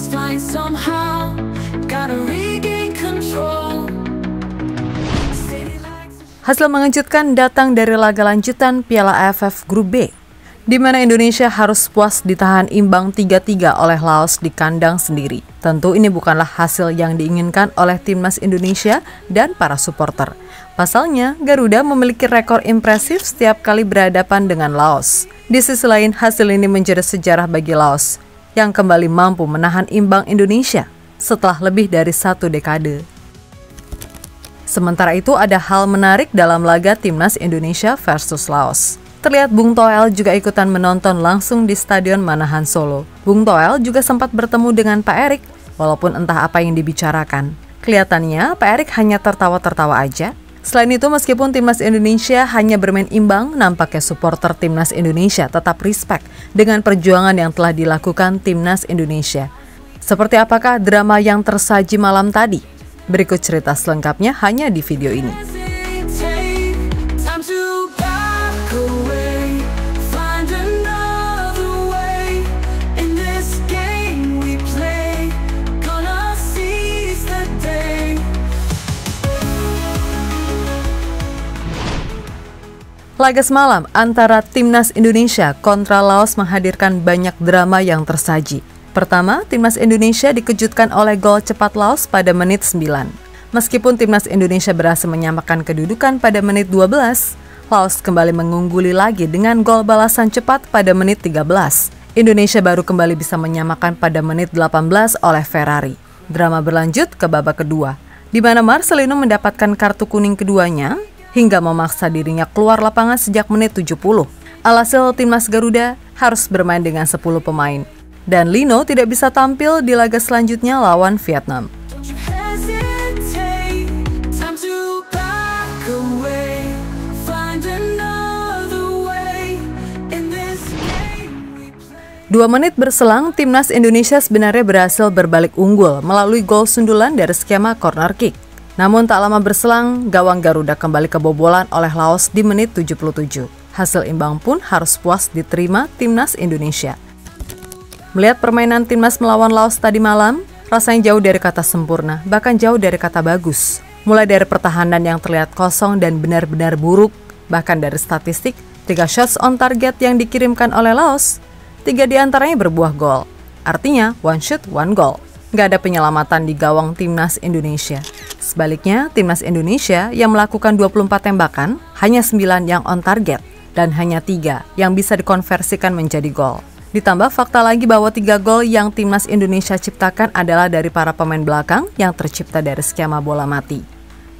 Ball's flying somehow, gotta regain control. Hasil mengejutkan datang dari laga lanjutan Piala AFF Grup B, di mana Indonesia harus puas ditahan imbang 3-3 oleh Laos di kandang sendiri. Tentu ini bukanlah hasil yang diinginkan oleh timnas Indonesia dan para supporter. Pasalnya, Garuda memiliki rekor impresif setiap kali berhadapan dengan Laos. Di sisi lain, hasil ini menjadi sejarah bagi Laos, yang kembali mampu menahan imbang Indonesia setelah lebih dari 1 dekade. Sementara itu ada hal menarik dalam laga Timnas Indonesia versus Laos. Terlihat Bung Toel juga ikutan menonton langsung di Stadion Manahan Solo. Bung Toel juga sempat bertemu dengan Pak Erik, walaupun entah apa yang dibicarakan. Kelihatannya Pak Erik hanya tertawa-tertawa aja. Selain itu, meskipun Timnas Indonesia hanya bermain imbang, nampaknya supporter Timnas Indonesia tetap respect dengan perjuangan yang telah dilakukan Timnas Indonesia. Seperti apakah drama yang tersaji malam tadi? Berikut cerita selengkapnya hanya di video ini. Laga semalam antara Timnas Indonesia kontra Laos menghadirkan banyak drama yang tersaji. Pertama, Timnas Indonesia dikejutkan oleh gol cepat Laos pada menit 9. Meskipun Timnas Indonesia berhasil menyamakan kedudukan pada menit 12, Laos kembali mengungguli lagi dengan gol balasan cepat pada menit 13. Indonesia baru kembali bisa menyamakan pada menit 18 oleh Ferrari. Drama berlanjut ke babak kedua, di mana Marcelino mendapatkan kartu kuning keduanya hingga memaksa dirinya keluar lapangan sejak menit 70. Alhasil Timnas Garuda harus bermain dengan 10 pemain. Dan Lino tidak bisa tampil di laga selanjutnya lawan Vietnam. Dua menit berselang, Timnas Indonesia sebenarnya berhasil berbalik unggul melalui gol sundulan dari skema corner kick. Namun tak lama berselang, gawang Garuda kembali kebobolan oleh Laos di menit 77. Hasil imbang pun harus puas diterima Timnas Indonesia. Melihat permainan Timnas melawan Laos tadi malam, rasanya jauh dari kata sempurna, bahkan jauh dari kata bagus. Mulai dari pertahanan yang terlihat kosong dan benar-benar buruk, bahkan dari statistik, 3 shots on target yang dikirimkan oleh Laos, 3 diantaranya berbuah gol. Artinya, 1 shoot, 1 goal. Nggak ada penyelamatan di gawang Timnas Indonesia. Sebaliknya, Timnas Indonesia yang melakukan 24 tembakan, hanya 9 yang on target, dan hanya 3 yang bisa dikonversikan menjadi gol. Ditambah fakta lagi bahwa 3 gol yang Timnas Indonesia ciptakan adalah dari para pemain belakang yang tercipta dari skema bola mati.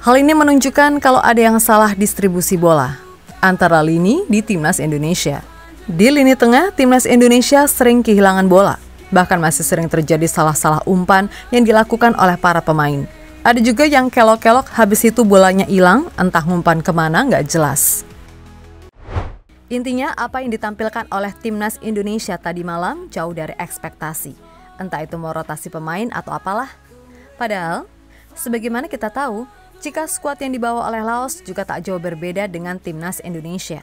Hal ini menunjukkan kalau ada yang salah distribusi bola antara lini di Timnas Indonesia. Di lini tengah, Timnas Indonesia sering kehilangan bola. Bahkan masih sering terjadi salah-salah umpan yang dilakukan oleh para pemain. Ada juga yang kelok-kelok habis itu bolanya hilang, entah umpan kemana nggak jelas. Intinya, apa yang ditampilkan oleh Timnas Indonesia tadi malam jauh dari ekspektasi. Entah itu mau rotasi pemain atau apalah. Padahal, sebagaimana kita tahu, jika skuad yang dibawa oleh Laos juga tak jauh berbeda dengan Timnas Indonesia.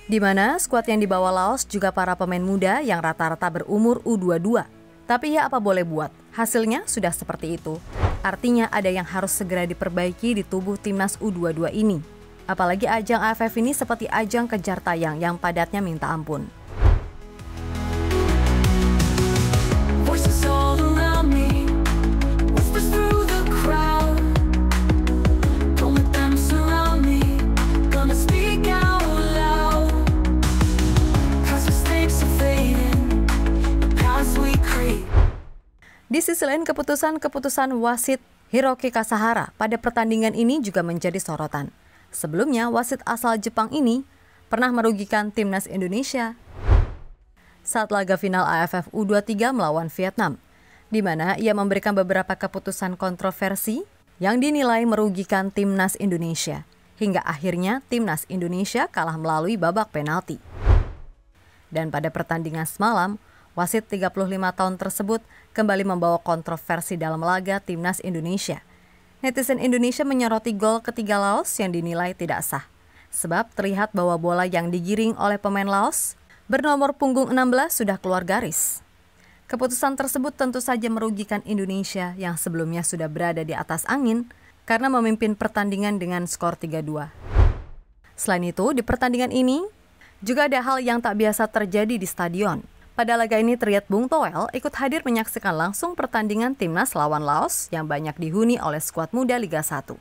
Di mana skuad yang dibawa Laos juga para pemain muda yang rata-rata berumur U22. Tapi ya apa boleh buat, hasilnya sudah seperti itu. Artinya ada yang harus segera diperbaiki di tubuh Timnas U22 ini. Apalagi ajang AFF ini seperti ajang kejar tayang yang padatnya minta ampun. Di sisi lain, keputusan wasit Hiroki Kasahara pada pertandingan ini juga menjadi sorotan. Sebelumnya, wasit asal Jepang ini pernah merugikan Timnas Indonesia saat laga final AFF U23 melawan Vietnam, di mana ia memberikan beberapa keputusan kontroversi yang dinilai merugikan Timnas Indonesia, hingga akhirnya Timnas Indonesia kalah melalui babak penalti. Dan pada pertandingan semalam, wasit 35 tahun tersebut kembali membawa kontroversi dalam laga Timnas Indonesia. Netizen Indonesia menyoroti gol ketiga Laos yang dinilai tidak sah, sebab terlihat bahwa bola yang digiring oleh pemain Laos bernomor punggung 16 sudah keluar garis. Keputusan tersebut tentu saja merugikan Indonesia yang sebelumnya sudah berada di atas angin karena memimpin pertandingan dengan skor 3-2. Selain itu, di pertandingan ini juga ada hal yang tak biasa terjadi di stadion. Pada laga ini terlihat Bung Toel ikut hadir menyaksikan langsung pertandingan Timnas lawan Laos yang banyak dihuni oleh skuad muda Liga 1.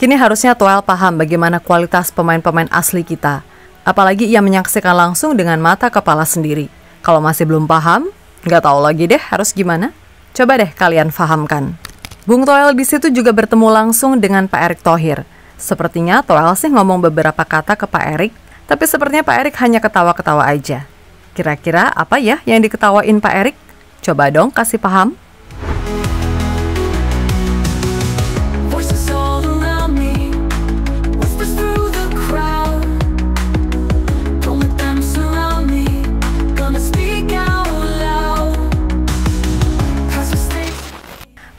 Kini harusnya Toel paham bagaimana kualitas pemain-pemain asli kita. Apalagi ia menyaksikan langsung dengan mata kepala sendiri. Kalau masih belum paham, nggak tahu lagi deh harus gimana. Coba deh kalian fahamkan. Bung Toel di situ juga bertemu langsung dengan Pak Erick Thohir. Sepertinya Toel sih ngomong beberapa kata ke Pak Erick, tapi sepertinya Pak Erick hanya ketawa-ketawa aja. Kira-kira apa ya yang diketawain Pak Erick? Coba dong kasih paham.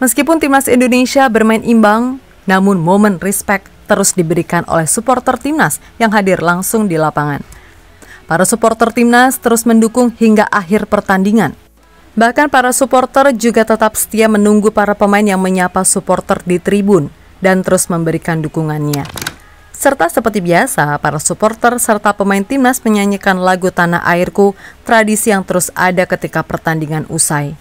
Meskipun Timnas Indonesia bermain imbang, namun momen respect terus diberikan oleh supporter Timnas yang hadir langsung di lapangan. Para supporter Timnas terus mendukung hingga akhir pertandingan. Bahkan para supporter juga tetap setia menunggu para pemain yang menyapa supporter di tribun dan terus memberikan dukungannya. Serta seperti biasa, para supporter serta pemain Timnas menyanyikan lagu Tanah Airku, tradisi yang terus ada ketika pertandingan usai.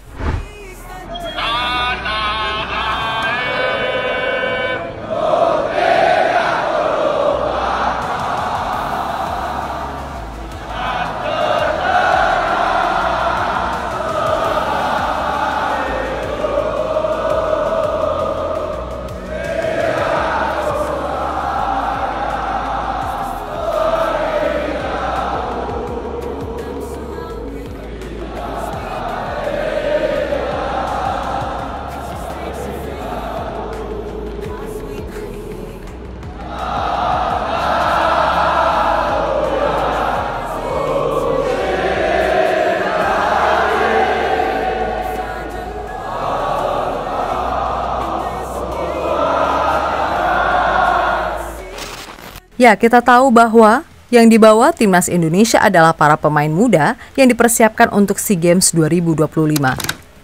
Ya, kita tahu bahwa yang dibawa Timnas Indonesia adalah para pemain muda yang dipersiapkan untuk SEA Games 2025.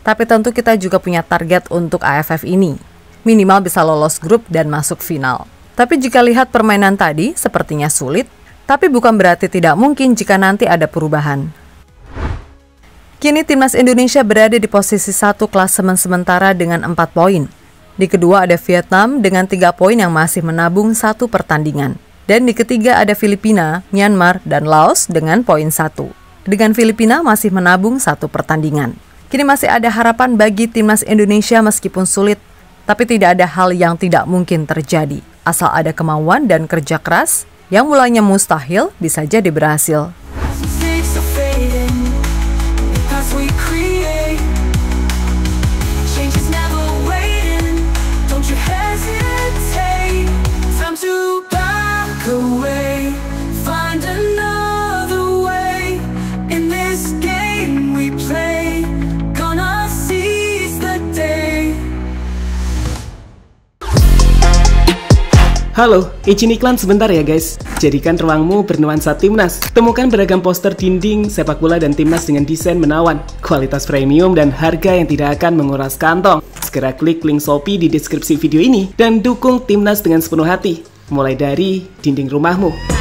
Tapi tentu kita juga punya target untuk AFF ini. Minimal bisa lolos grup dan masuk final. Tapi jika lihat permainan tadi sepertinya sulit, tapi bukan berarti tidak mungkin jika nanti ada perubahan. Kini Timnas Indonesia berada di posisi 1 klasemen sementara dengan 4 poin. Di kedua ada Vietnam dengan 3 poin yang masih menabung 1 pertandingan. Dan di ketiga ada Filipina, Myanmar, dan Laos dengan poin 1. Dengan Filipina masih menabung 1 pertandingan. Kini masih ada harapan bagi Timnas Indonesia meskipun sulit, tapi tidak ada hal yang tidak mungkin terjadi. Asal ada kemauan dan kerja keras, yang mulanya mustahil bisa jadi berhasil. Halo, izin iklan sebentar ya guys. Jadikan ruangmu bernuansa Timnas. Temukan beragam poster dinding, sepak bola dan Timnas dengan desain menawan, kualitas premium dan harga yang tidak akan menguras kantong. Segera klik link Shopee di deskripsi video ini dan dukung Timnas dengan sepenuh hati. Mulai dari dinding rumahmu.